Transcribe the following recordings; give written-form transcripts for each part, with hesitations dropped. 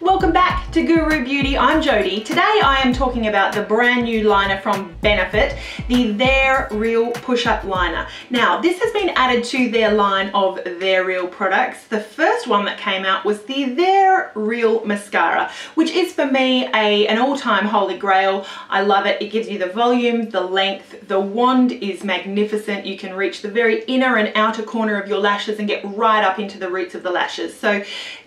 Welcome back to Guru Beauty. I'm Jodie. Today I am talking about the brand new liner from Benefit, the They're Real Push-Up Liner. Now, this has been added to their line of They're Real products. The first one that came out was the They're Real Mascara, which is for me an all-time holy grail. I love it. It gives you the volume, the length, the wand is magnificent. You can reach the very inner and outer corner of your lashes and get right up into the roots of the lashes. So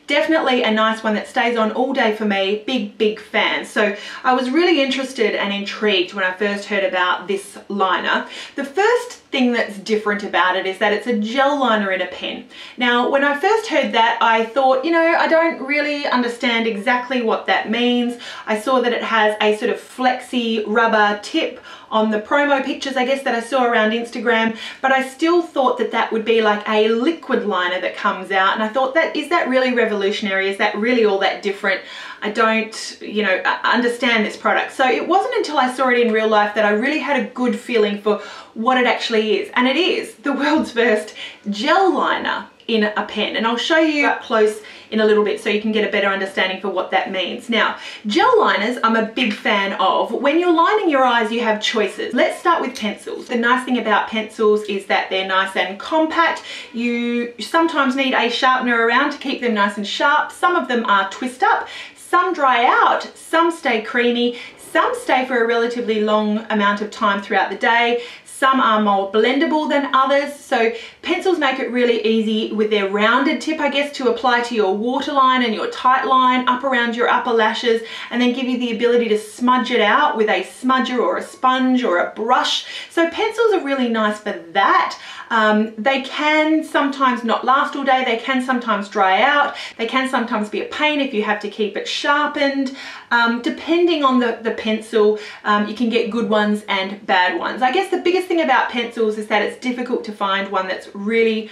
definitely a nice one that stays on all day for me. Big fan. So I was really interested and intrigued when I first heard about this liner. The first thing that's different about it is that it's a gel liner in a pen. Now, when I first heard that, I thought, you know, I don't really understand exactly what that means. I saw that it has a sort of flexi rubber tip on the promo pictures, I guess, that I saw around Instagram, but I still thought that that would be like a liquid liner that comes out, and I thought, is that really revolutionary? Is that really all that different? I don't, you know, understand this product. So it wasn't until I saw it in real life that I really had a good feeling for what it actually is. And it is the world's first gel liner in a pen, and I'll show you up close in a little bit so you can get a better understanding for what that means. Now, gel liners I'm a big fan of. When you're lining your eyes, you have choices. Let's start with pencils. The nice thing about pencils is that they're nice and compact. You sometimes need a sharpener around to keep them nice and sharp. Some of them are twist up, some dry out, some stay creamy, some stay for a relatively long amount of time throughout the day. Some are more blendable than others. So pencils make it really easy with their rounded tip, I guess, to apply to your waterline and your tight line up around your upper lashes, and then give you the ability to smudge it out with a smudger or a sponge or a brush. So pencils are really nice for that. They can sometimes not last all day. They can sometimes dry out. They can sometimes be a pain if you have to keep it sharpened. Depending on the pencil, you can get good ones and bad ones. I guess the biggest thing about pencils is that it's difficult to find one that's really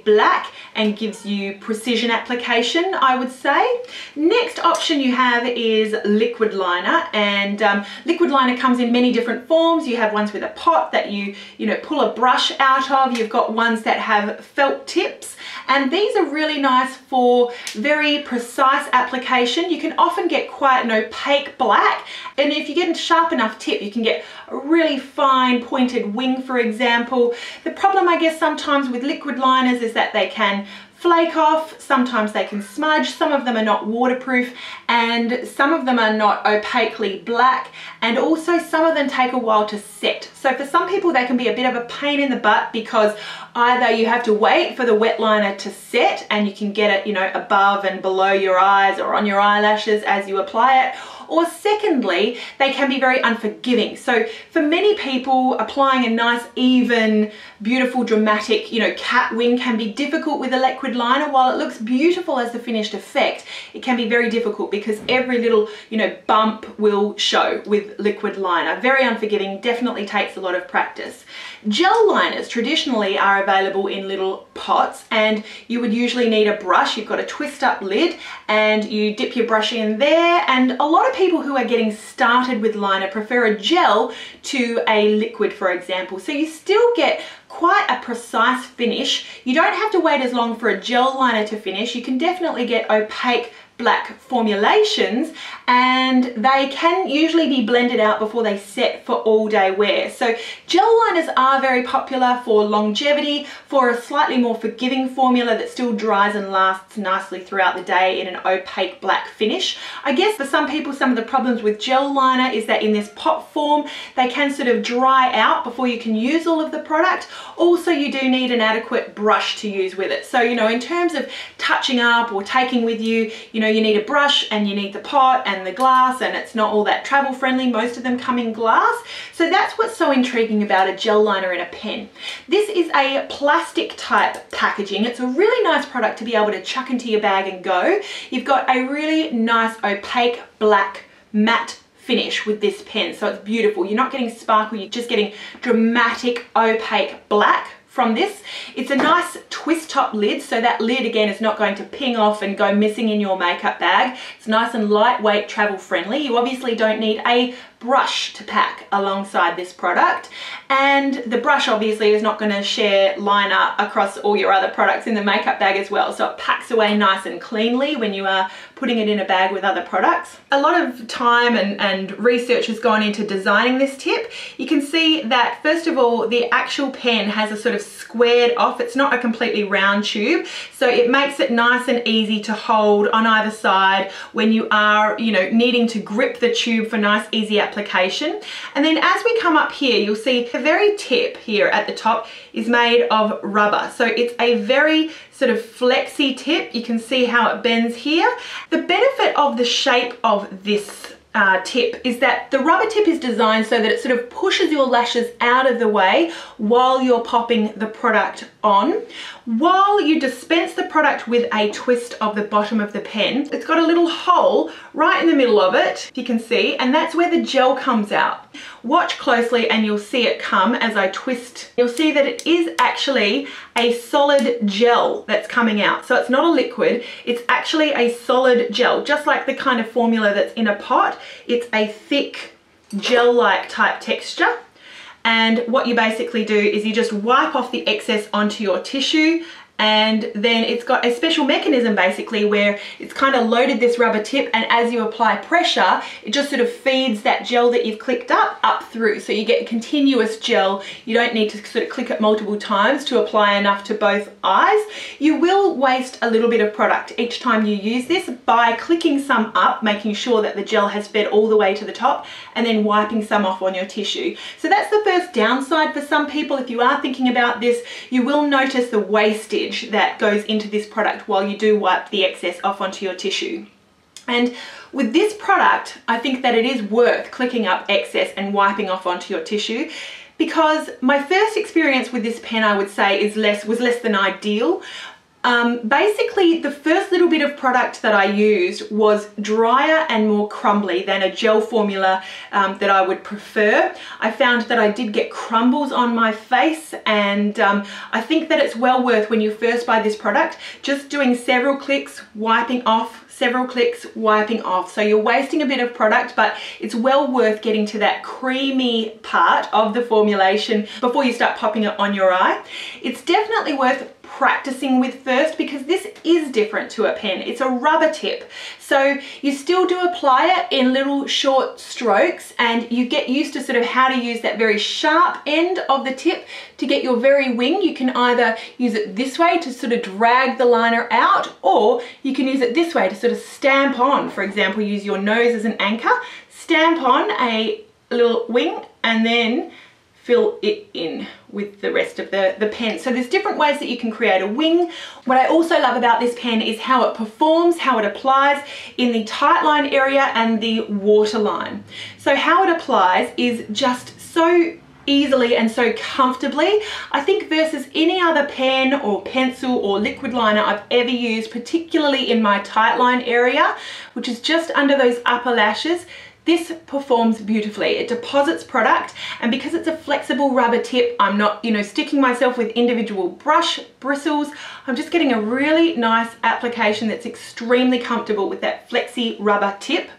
black and gives you precision application, I would say. Next option you have is liquid liner, and liquid liner comes in many different forms. You have ones with a pot that you pull a brush out of. You've got ones that have felt tips, and these are really nice for very precise application. You can often get quite an opaque black, and if you get a sharp enough tip, you can get a really fine pointed wing, for example. The problem, I guess, sometimes with liquid liners is that they can flake off, sometimes they can smudge, some of them are not waterproof, and some of them are not opaquely black, and also some of them take a while to set. So for some people they can be a bit of a pain in the butt, because either you have to wait for the wet liner to set and you can get it, you know, above and below your eyes or on your eyelashes as you apply it, or secondly, they can be very unforgiving. So for many people, applying a nice, even, beautiful, dramatic, you know, cat wing can be difficult with a liquid liner. While it looks beautiful as the finished effect, it can be very difficult because every little, you know, bump will show with liquid liner. Very unforgiving, definitely takes a lot of practice. Gel liners traditionally are available in little pots, and you would usually need a brush. You've got a twist up lid and you dip your brush in there, and a lot of people who are getting started with liner prefer a gel to a liquid, for example. So you still get quite a precise finish. You don't have to wait as long for a gel liner to finish. You can definitely get opaque black formulations, and they can usually be blended out before they set for all day wear. So gel liners are very popular for longevity, for a slightly more forgiving formula that still dries and lasts nicely throughout the day in an opaque black finish. I guess for some people, some of the problems with gel liner is that in this pot form, they can sort of dry out before you can use all of the product. Also, you do need an adequate brush to use with it. So, you know, in terms of touching up or taking with you, you know, you need a brush and you need the pot and the glass, and it's not all that travel friendly. Most of them come in glass. So that's what's so intriguing about a gel liner in a pen. This is a plastic type packaging. It's a really nice product to be able to chuck into your bag and go. You've got a really nice opaque black matte finish with this pen, so it's beautiful. You're not getting sparkle, you're just getting dramatic opaque black from this. It's a nice twist top lid, so that lid again is not going to ping off and go missing in your makeup bag. It's nice and lightweight, travel friendly. You obviously don't need a brush to pack alongside this product, and the brush obviously is not going to share liner across all your other products in the makeup bag as well, so it packs away nice and cleanly when you are putting it in a bag with other products. A lot of time and research has gone into designing this tip. You can see that first of all the actual pen has a sort of squared off, it's not a completely round tube, so it makes it nice and easy to hold on either side when you are, you know, needing to grip the tube for nice easy application. And then as we come up here, you'll see the very tip here at the top is made of rubber, so it's a very sort of flexy tip. You can see how it bends here. The benefit of the shape of this tip is that the rubber tip is designed so that it sort of pushes your lashes out of the way while you're popping the product on. While you dispense the product with a twist of the bottom of the pen, it's got a little hole right in the middle of it, you can see, and that's where the gel comes out. Watch closely and you'll see it come as I twist. You'll see that it is actually a solid gel that's coming out. So it's not a liquid, it's actually a solid gel, just like the kind of formula that's in a pot. It's a thick gel-like type texture. And what you basically do is you just wipe off the excess onto your tissue, and then it's got a special mechanism basically where it's kind of loaded this rubber tip, and as you apply pressure it just sort of feeds that gel that you've clicked up through, so you get continuous gel. You don't need to sort of click it multiple times to apply enough to both eyes. You will waste a little bit of product each time you use this by clicking some up, making sure that the gel has fed all the way to the top, and then wiping some off on your tissue. So that's the first downside for some people. If you are thinking about this, you will notice the wastage that goes into this product while you do wipe the excess off onto your tissue. And with this product, I think that it is worth clicking up excess and wiping off onto your tissue, because my first experience with this pen, I would say, was less than ideal. Basically, the first little bit of product that I used was drier and more crumbly than a gel formula that I would prefer. I found that I did get crumbles on my face, and I think that it's well worth, when you first buy this product, just doing several clicks, wiping off, several clicks, wiping off. So you're wasting a bit of product, but it's well worth getting to that creamy part of the formulation before you start popping it on your eye. It's definitely worth practicing with first, because this is different to a pen. It's a rubber tip, so you still do apply it in little short strokes, and you get used to sort of how to use that very sharp end of the tip to get your very wing. You can either use it this way to sort of drag the liner out, or you can use it this way to sort of stamp on. For example, use your nose as an anchor, stamp on a little wing, and then fill it in with the rest of the pen. So there's different ways that you can create a wing. What I also love about this pen is how it performs, how it applies in the tight line area and the waterline. So how it applies is just so easily and so comfortably, I think, versus any other pen or pencil or liquid liner I've ever used, particularly in my tight line area, which is just under those upper lashes. This performs beautifully. It deposits product, and because it's a flexible rubber tip, I'm not, you know, sticking myself with individual brush bristles. I'm just getting a really nice application that's extremely comfortable with that flexy rubber tip.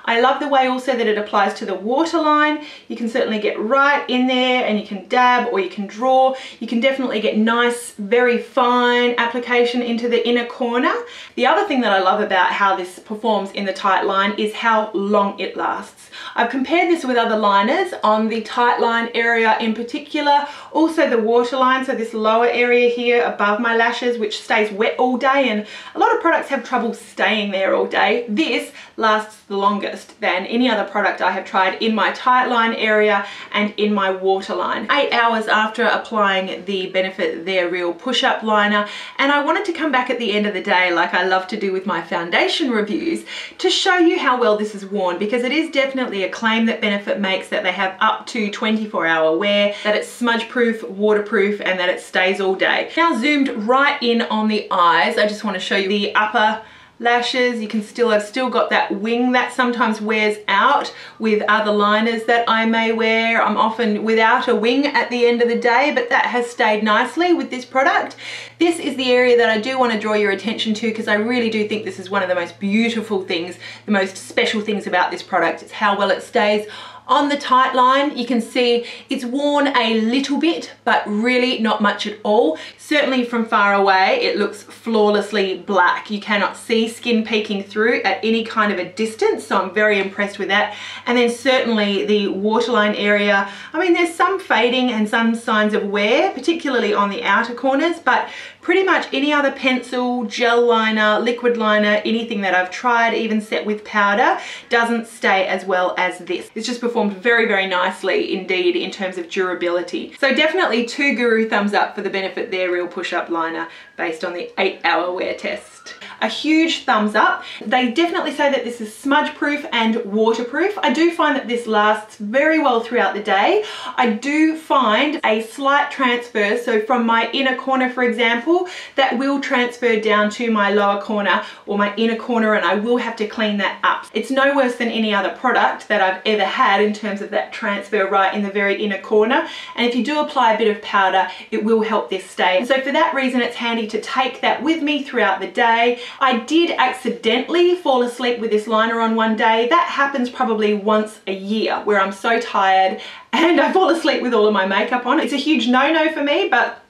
I love the way also that it applies to the waterline. You can certainly get right in there and you can dab or you can draw. You can definitely get nice, very fine application into the inner corner. The other thing that I love about how this performs in the tight line is how long it lasts. I've compared this with other liners on the tight line area in particular, also the waterline, so this lower area here above my lashes, which stays wet all day, and a lot of products have trouble staying there all day. This lasts the longest than any other product I have tried in my tight line area and in my waterline. 8 hours after applying the Benefit They're Real push-up liner, and I wanted to come back at the end of the day, like I love to do with my foundation reviews, to show you how well this is worn, because it is definitely a claim that Benefit makes, that they have up to 24-hour wear, that it's smudge proof, waterproof, and that it stays all day. Now zoomed right in on the eyes, I just want to show you the upper lashes. You can I've still got that wing that sometimes wears out with other liners that I may wear. I'm often without a wing at the end of the day, but that has stayed nicely with this product. This is the area that I do want to draw your attention to, because I really do think this is one of the most beautiful things, the most special things about this product. It's how well it stays On the tight line, you can see it's worn a little bit, but really not much at all. Certainly from far away, it looks flawlessly black. You cannot see skin peeking through at any kind of a distance, so I'm very impressed with that. And then certainly the waterline area, I mean, there's some fading and some signs of wear, particularly on the outer corners, but pretty much any other pencil, gel liner, liquid liner, anything that I've tried, even set with powder, doesn't stay as well as this. It's just performed very, very nicely indeed in terms of durability. So definitely 2 guru thumbs up for the Benefit They're Real Push-Up Liner based on the 8-hour wear test. A huge thumbs up. They definitely say that this is smudge proof and waterproof. I do find that this lasts very well throughout the day. I do find a slight transfer, so from my inner corner, for example, that will transfer down to my lower corner or my inner corner, and I will have to clean that up. It's no worse than any other product that I've ever had in terms of that transfer right in the very inner corner. And if you do apply a bit of powder, it will help this stay. So for that reason, it's handy to take that with me throughout the day. I did accidentally fall asleep with this liner on one day. That happens probably once a year, where I'm so tired and I fall asleep with all of my makeup on. It's a huge no-no for me, but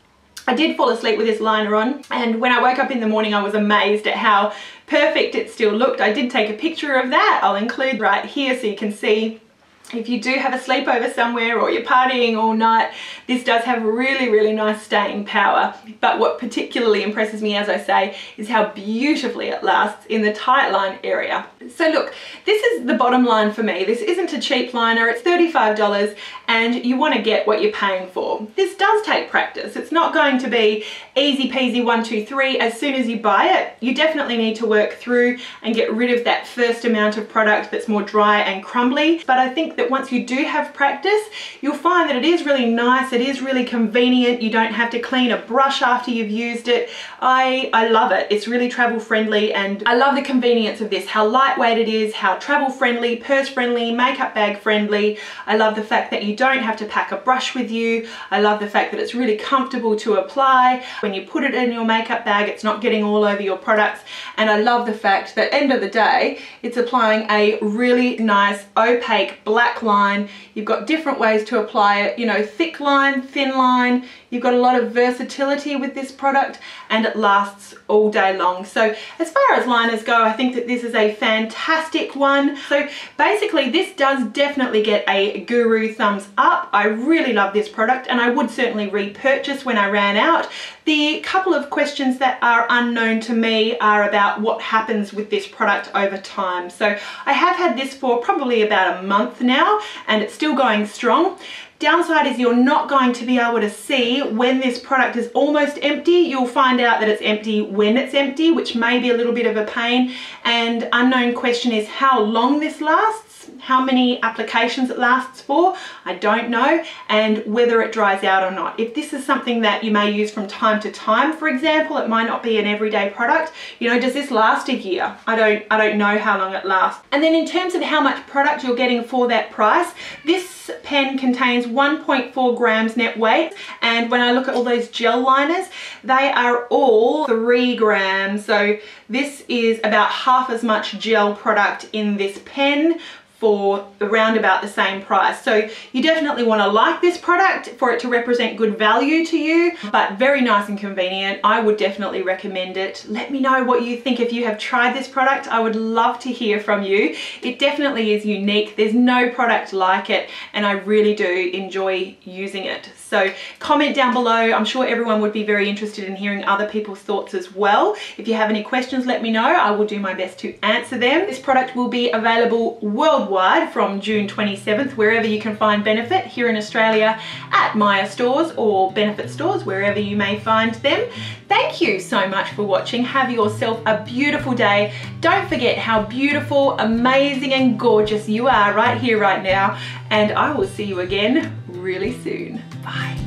I did fall asleep with this liner on, and when I woke up in the morning I was amazed at how perfect it still looked. I did take a picture of that. I'll include right here so you can see. If you do have a sleepover somewhere or you're partying all night, this does have really, really nice staying power. But what particularly impresses me, as I say, is how beautifully it lasts in the tight line area. So look, this is the bottom line for me. This isn't a cheap liner. It's $35 and you want to get what you're paying for. This does take practice. It's not going to be easy peasy 1, 2, 3 as soon as you buy it. You definitely need to work through and get rid of that first amount of product that's more dry and crumbly. But I think that once you do have practice, you'll find that it is really nice, it is really convenient. You don't have to clean a brush after you've used it. I love it. It's really travel friendly, and I love the convenience of this, how lightweight it is, how travel friendly, purse friendly, makeup bag friendly. I love the fact that you don't have to pack a brush with you. I love the fact that it's really comfortable to apply. When you put it in your makeup bag, it's not getting all over your products. And I love the fact that, end of the day, it's applying a really nice opaque black line. You've got different ways to apply it, you know, thick line, thin line. You've got a lot of versatility with this product, and it lasts all day long. So as far as liners go, I think that this is a fantastic one. So basically this does definitely get a guru thumbs up. I really love this product, and I would certainly repurchase when I ran out. The couple of questions that are unknown to me are about what happens with this product over time. So I have had this for probably about a month now, and it's still going strong. Downside is you're not going to be able to see when this product is almost empty. You'll find out that it's empty when it's empty, which may be a little bit of a pain. And unknown question is how long this lasts. How many applications it lasts for, I don't know, and whether it dries out or not. If this is something that you may use from time to time, for example, it might not be an everyday product. You know, does this last a year? I don't know how long it lasts. And then in terms of how much product you're getting for that price, this pen contains 1.4 grams net weight, and when I look at all those gel liners, they are all 3 grams. So this is about half as much gel product in this pen for around about the same price. So you definitely want to like this product for it to represent good value to you, but very nice and convenient. I would definitely recommend it. Let me know what you think if you have tried this product. I would love to hear from you. It definitely is unique. There's no product like it, and I really do enjoy using it. So comment down below. I'm sure everyone would be very interested in hearing other people's thoughts as well. If you have any questions, let me know. I will do my best to answer them. This product will be available worldwide from June 27th, wherever you can find Benefit here in Australia at Myer stores or Benefit stores, wherever you may find them. Thank you so much for watching. Have yourself a beautiful day. Don't forget how beautiful, amazing and gorgeous you are right here, right now. And I will see you again really soon. Bye.